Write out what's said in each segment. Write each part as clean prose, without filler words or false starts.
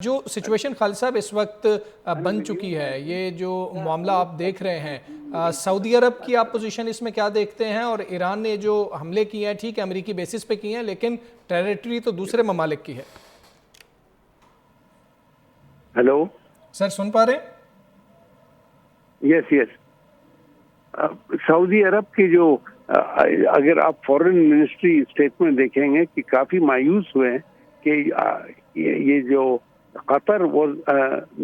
جو سچویشن خالد صاحب اس وقت بن چکی ہے، یہ جو معاملہ آپ دیکھ رہے ہیں، سعودی عرب کی آپ پوزیشن اس میں کیا دیکھتے ہیں؟ اور ایران نے جو حملے کیے ہیں، ٹھیک ہے امریکی بیسس پہ کیے ہیں، لیکن ٹیریٹری تو دوسرے ممالک کی ہے۔ ہیلو سر سن پا رہے ہیں؟ یس سعودی عرب کی جو اگر آپ فورن منسٹری اسٹیٹمنٹ دیکھیں گے کہ کافی مایوس ہوئے ہیں کہ یہ جو قطر واز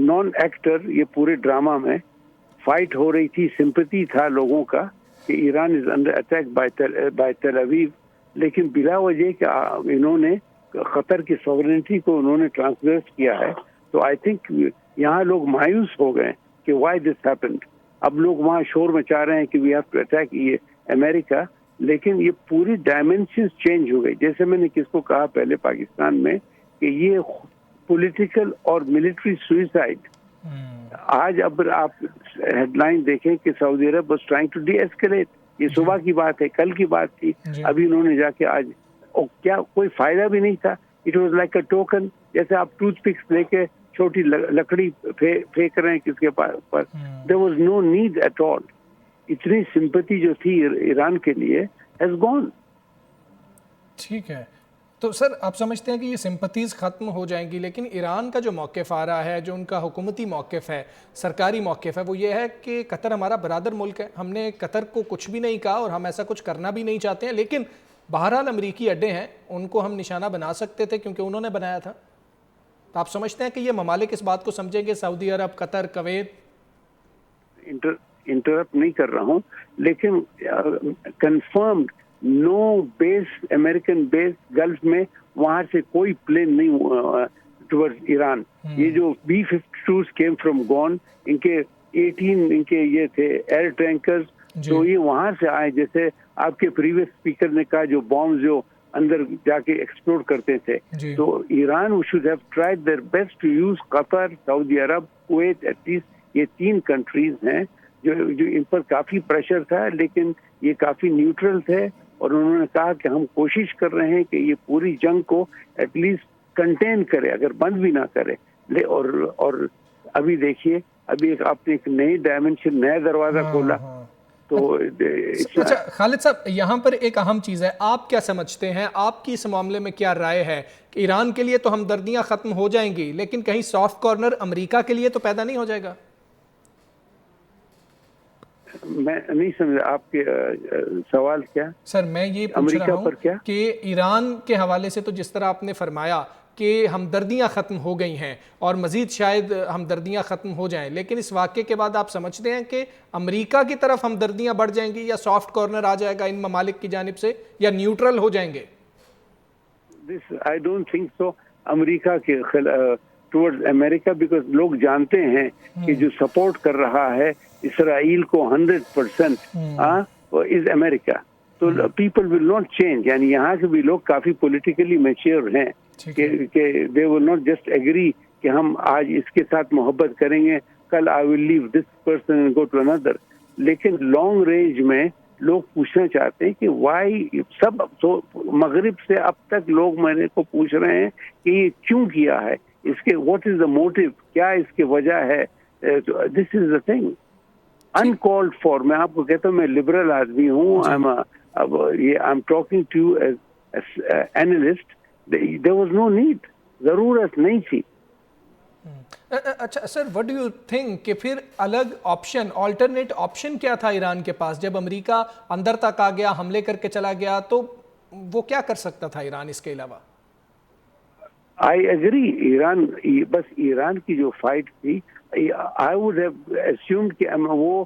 نان ایکٹر، یہ پورے ڈرامہ میں فائٹ ہو رہی تھی، سمپتھی تھا لوگوں کا کہ Iran is under attack by تیل اویو، لیکن بلا وجہ کہ انہوں نے قطر کی سوورنٹی کو انہوں نے ٹرانسگریس کیا ہے، تو آئی تھنک یہاں لوگ مایوس ہو گئے کہ وائی دس ہیپنڈ۔ اب لوگ وہاں شور مچا رہے ہیں کہ وی ہیو ٹو اٹیک یہ امریکہ، لیکن یہ پوری ڈائمینشنز چینج ہو گئی۔ جیسے میں نے کس کو کہا پہلے پاکستان میں کہ یہ پولیٹیکل اور ملٹری سوئسائڈ۔ آج اب آپ ہیڈ لائن دیکھیں کہ سعودی عرب واز ٹرائنگ ٹو ڈی ایسکیلیٹ، یہ صبح کی بات ہے، کل کی بات تھی، ابھی انہوں نے جا کے آج کیا کوئی فائدہ بھی نہیں تھا۔ It was like a token, جیسے آپ ٹوتھ پکس لے کے چھوٹی لکڑی پھینک رہے ہیں کس کے پر، there was no need at all۔ اتنی سمپتی جو تھی ایران کے لیے has gone۔ ٹھیک ہے، تو سر آپ سمجھتے ہیں کہ یہ سمپتیز ختم ہو جائیں گی، لیکن ایران کا جو موقف آ رہا ہے، جو ان کا حکومتی موقف ہے، سرکاری موقف ہے، وہ یہ ہے کہ قطر ہمارا برادر ملک ہے، ہم نے قطر کو کچھ بھی نہیں کہا اور ہم ایسا کچھ کرنا بھی نہیں چاہتے ہیں، لیکن بہرحال امریکی اڈے ہیں، ان کو ہم نشانہ بنا سکتے تھے کیونکہ انہوں نے بنایا تھا۔ تو آپ سمجھتے ہیں کہ یہ ممالک اس بات کو سمجھیں گے، سعودی عرب، قطر، کویت؟ انٹرپٹ نہیں کر رہا ہوں، لیکن کنفرمڈ نو بیس، امریکن بیس گلف میں وہاں سے کوئی پلین نہیں ٹورڈ ایران۔ یہ جو B-52 کیم فرام گون، ان کے 18 ان کے یہ تھے ایئر ٹینکرز، تو یہ وہاں سے آئے۔ جیسے آپ کے پریویس اسپیکر نے کہا جو بامز جو اندر جا کے ایکسپلوڈ کرتے تھے، تو Iran should have tried their best to use Qatar, Saudi Arab, Kuwait, at least یہ 3 کنٹریز ہیں جو ان پر کافی پریشر تھا، لیکن یہ کافی نیوٹرل تھے، اور انہوں نے کہا کہ ہم کوشش کر رہے ہیں کہ یہ پوری جنگ کو ایٹ لیسٹ کنٹین کرے، اگر بند بھی نہ کرے۔ اور ابھی دیکھیے، ابھی آپ نے ایک نئی ڈائمنشن، نیا دروازہ کھولا۔ تو اچھا خالد صاحب، یہاں پر ایک اہم چیز ہے، آپ کیا سمجھتے ہیں، آپ کی اس معاملے میں کیا رائے ہے کہ ایران کے لیے تو ہمدردیاں ختم ہو جائیں گی، لیکن کہیں سافٹ کارنر امریکہ کے لیے تو پیدا نہیں ہو جائے گا؟ میں نہیں سمجھا آپ کے سوال کیا؟ سر میں یہ پوچھ رہا ہوں کہ ایران کے حوالے سے تو جس طرح آپ نے فرمایا کہ ہمدردیاں ختم ہو گئی ہیں اور مزید شاید ہمدردیاں ختم ہو جائیں، لیکن اس واقعے کے بعد آپ سمجھتے ہیں کہ امریکہ کی طرف ہمدردیاں بڑھ جائیں گی، یا سافٹ کارنر آ جائے گا ان ممالک کی جانب سے، یا نیوٹرل ہو جائیں گے؟ I don't think so امریکہ کے ٹورڈ امریکہ، بیکاز لوگ جانتے ہیں کہ جو سپورٹ کر رہا ہے اسرائیل کو 100% از امریکہ، تو پیپل ول ناٹ چینج۔ یعنی یہاں کے بھی لوگ کافی پولیٹیکلی میچیور ہیں کہ دے ول ناٹ جسٹ ایگری کہ ہم آج اس کے ساتھ محبت کریں گے، کل I will leave this person and go to اندر۔ لیکن لانگ رینج میں لوگ پوچھنا چاہتے ہیں کہ وائی، سب مغرب سے اب تک لوگ میرے کو پوچھ رہے ہیں کہ یہ کیوں کیا ہے، اس کے واٹ از دا موٹیو، کیا اس کی وجہ ہے۔ دس از دا تھنگ uncalled for۔ میں آپ کو کہتا ہوں میں لبرل آدمی ہوں، I am talking to you as analyst. there was no need، ضرورت نہیں تھی۔ اچھا sir, what do you think کہ پھر الگ آپشن، آلٹرنیٹ آپشن کیا تھا ایران کے پاس؟ جب امریکہ اندر تک آ گیا، حملے کر کے چلا گیا، تو وہ کیا کر سکتا تھا ایران اس کے علاوہ؟ آئی ایگری، ایران، بس ایران کی جو فائٹ تھی، آئی ووڈ ہیو اسیومڈ کہ وہ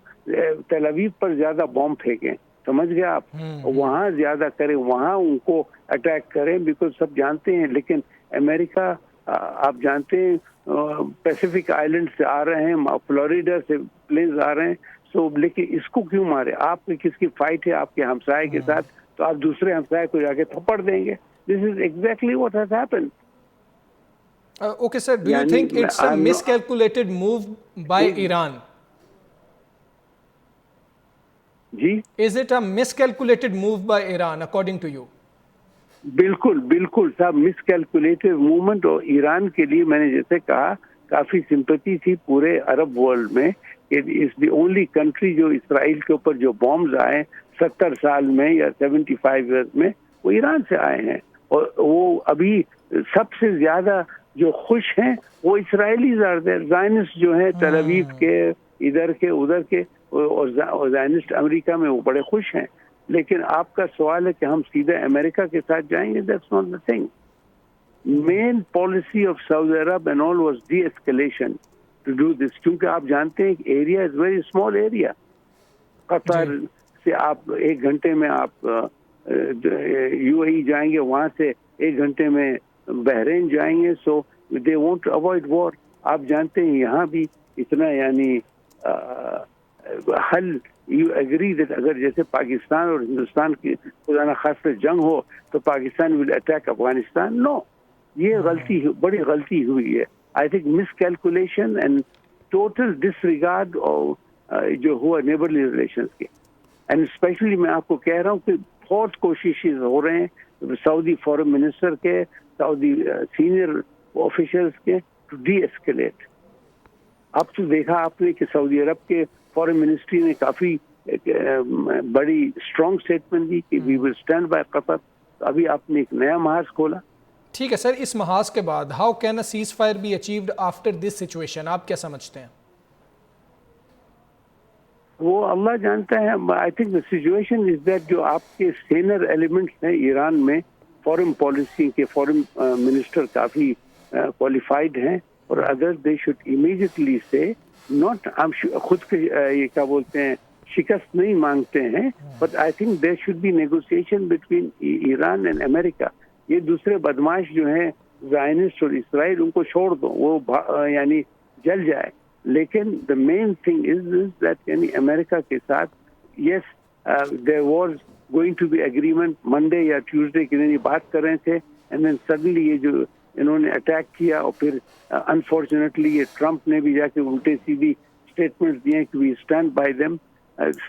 تیل اویو پر زیادہ بام پھینکیں، سمجھ گئے آپ، وہاں زیادہ کریں، وہاں ان کو اٹیک کریں، بیکاز سب جانتے ہیں۔ لیکن امریکہ آپ جانتے ہیں پیسیفک آئلینڈ سے آ رہے ہیں، فلوریڈا سے پلینز آ رہے ہیں، سو لیکن اس کو کیوں مارے؟ آپ کی کس کی فائٹ ہے آپ کے ہمسائے کے ساتھ، تو آپ دوسرے ہمسائے کو جا کے تھپڑ دیں گے۔ This is exactly what has happened. Okay sir, do you think it's a miscalculated move by Iran? جی، Is it a miscalculated move by Iran according to you? بالکل بالکل صاحب مس کیلکولیٹڈ موومنٹ. اور ایران کے لیے میں نے جیسے کہا کافی سمپتی تھی پورے عرب ورلڈ میں کہ اس دی اونلی کنٹری جو اسرائیل کے اوپر جو بامز آئے 70 سال میں یا 75 ایئرز میں وہ ایران سے آئے ہیں. اور وہ ابھی سب سے زیادہ جو خوش ہیں وہ اسرائیلی زائنسٹ جو ہیں تل ابیب کے ادھر کے ادھر کے اور زائنسٹ امریکہ میں وہ بڑے خوش ہیں. لیکن آپ کا سوال ہے کہ ہم سیدھے امریکہ کے ساتھ جائیں گے. That's not the thing. Main policy of Saudi Arab and all was deescalation to do this. کیونکہ آپ جانتے ہیں کہ area is very small area. Qatar سے آپ 1 گھنٹے میں آپ یو اے ای جائیں گے, وہاں سے 1 گھنٹے میں بحرین جائیں گے. سو دے وانٹ ٹو اوائڈ وار. آپ جانتے ہیں یہاں بھی اتنا یعنی حل یو ایگری دیٹ اگر جیسے پاکستان اور ہندوستان کی خدا نخواستہ جنگ ہو تو Pakistan will attack Afghanistan. No, یہ غلطی بڑی غلطی ہوئی ہے. I think miscalculation and total disregard جو ہوا نیبرلی ریلیشنز کے. اینڈ اسپیشلی میں آپ کو کہہ رہا ہوں کہ بہت کوششیں ہو رہے ہیں سعودی فارن منسٹر کے, سعودی سینئر آفیشلز کے ٹو ڈی ایسکلیٹ. اب تو دیکھا آپ نے کہ سعودی عرب کے فارن منسٹری نے کافی بڑی اسٹرانگ اسٹیٹمنٹ دی کہ وی ول اسٹینڈ بائی قطر. ابھی آپ نے ایک نیا محاذ کھولا. ٹھیک ہے سر, اس محاذ کے بعد how can a ceasefire be achieved after this situation, آپ کیا سمجھتے ہیں؟ وہ اللہ جانتا ہے. I think the situation is that جو آپ کے سینئر ایلیمنٹس ہیں ایران میں فارن پالیسی کے فارن منسٹر کافی کوالیفائڈ ہیں اور ادر دے شوڈ امیڈیٹلی سے ناٹ خود کے یہ کیا بولتے ہیں شکست نہیں مانگتے ہیں, but I think there should be negotiation between Iran and America. یہ دوسرے بدماش جو ہیں زائنسٹ اور اسرائیل ان کو چھوڑ دو, وہ یعنی جل جائے. لیکن دا مین تھنگ از دیٹ یعنی امریکہ کے ساتھ yes there was going to be agreement Monday یا ٹیوزڈے کے دن یہ بات کر رہے تھے, اینڈ دین سڈنلی یہ جو انہوں نے اٹیک کیا اور پھر انفارچونیٹلی یہ ٹرمپ نے بھی جا کے الٹے سیدھی اسٹیٹمنٹ دیے کہ we stand by them.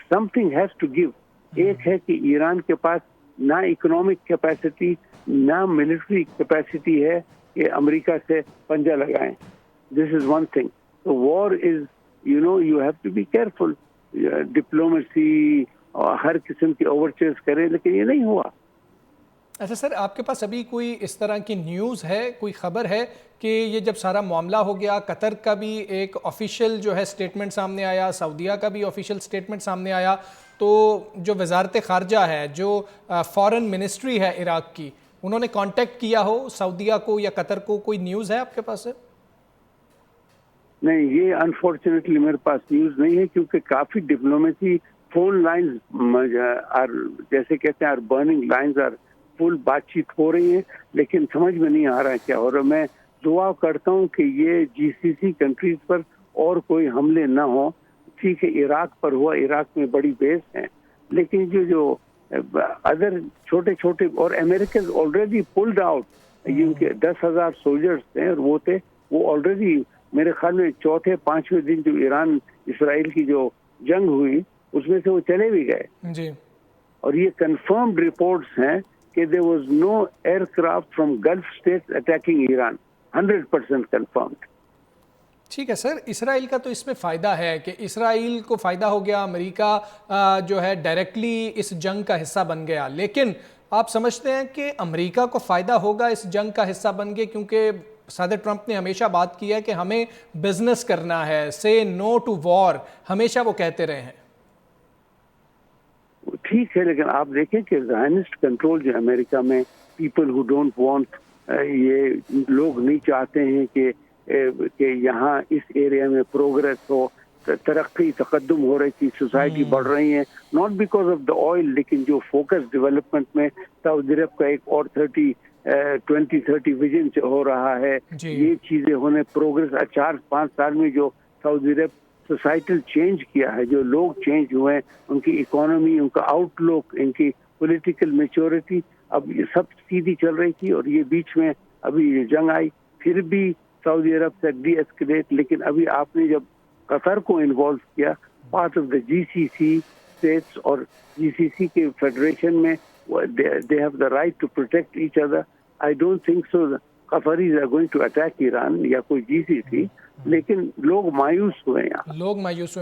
Something has to give. ایک ہے کہ ایران کے پاس نہ اکنامک کیپیسٹی نہ ملٹری کیپیسٹی ہے کہ امریکہ سے پنجہ لگائیں. This is one thing. War is you have to be careful. Diplomacy اور ہر قسم کی اوورچرز کریں, لیکن یہ نہیں ہوا. اچھا سر, آپ کے پاس ابھی کوئی اس طرح کی نیوز ہے, کوئی خبر ہے کہ یہ جب سارا معاملہ ہو گیا قطر کا بھی ایک آفیشیل جو ہے سٹیٹمنٹ سامنے آیا, سعودیہ کا بھی آفیشیل سٹیٹمنٹ سامنے آیا, تو جو وزارت خارجہ ہے, جو فارن منسٹری ہے عراق کی, انہوں نے کانٹیکٹ کیا ہو سعودیہ کو یا قطر کو, کوئی نیوز ہے آپ کے پاس؟ نہیں, یہ انفارچونیٹلی میرے پاس نیوز نہیں ہے کیونکہ کافی ڈپلومیسی فون لائنز جیسے کہتے ہیں برننگ لائنز آر فل, بات چیت ہو رہی ہے لیکن سمجھ میں نہیں آ رہا ہے کیا. اور میں دعا کرتا ہوں کہ یہ جی سی سی کنٹریز پر اور کوئی حملے نہ ہوں. ٹھیک ہے عراق پر ہوا, عراق میں بڑی بیس ہیں, لیکن جو ادر چھوٹے چھوٹے اور امریکن آلریڈی پلڈ آؤٹ. ان کے 10,000 سولجرز تھے اور وہ تھے وہ آلریڈی میرے خیال میں 4-5 دن جو ایران اسرائیل کی جو جنگ ہوئی اس میں سے وہ چلے بھی گئے جی. اور یہ کنفرمڈ رپورٹس ہیں کہ there was no aircraft from Gulf states attacking Iran. 100% confirmed. ٹھیک ہے سر, اسرائیل کا تو اس میں فائدہ ہے کہ اسرائیل کو فائدہ ہو گیا, امریکہ جو ہے ڈائریکٹلی اس جنگ کا حصہ بن گیا, لیکن آپ سمجھتے ہیں کہ امریکہ کو فائدہ ہوگا اس جنگ کا حصہ بن گئے؟ کیونکہ صدر ٹرمپ نے ہمیشہ بات کی ہے کہ ہمیں بزنس کرنا ہے, سے نو ٹو وار, ہمیشہ وہ کہتے رہے ہیں. ٹھیک ہے, لیکن آپ دیکھیں کہ زائنسٹ کنٹرول جو امریکہ میں پیپل ہو ڈونٹ وانٹ, یہ لوگ نہیں چاہتے ہیں کہ یہاں اس ایریا میں پروگریس ہو, ترقی تقدم ہو رہی تھی, سوسائٹی بڑھ رہی ہے, not because of the oil, لیکن جو فوکس ڈیولپمنٹ میں سعودی عرب کا ایک اور 2030 ویژن ہو رہا ہے. یہ چیزیں ہونے پروگریس 4-5 سال میں جو سعودی عرب سوسائٹل چینج کیا ہے, جو لوگ چینج ہوئے ہیں, ان کی اکانومی, ان کا آؤٹ لک, ان کی پولیٹیکل میچورٹی, اب یہ سب سیدھی چل رہی تھی اور یہ بیچ میں ابھی یہ جنگ آئی, پھر بھی سعودی عرب سے ڈی ایسکلیٹ. لیکن ابھی آپ نے جب قطر کو انوالو کیا part of the G C C states اور جی سی سی کے فیڈریشن میں they have the right to protect each other. I don't think so. Qataris are going to attack Iran یا کوئی GCC, لیکن لوگ مایوس ہوئے ہیں. لوگ مایوس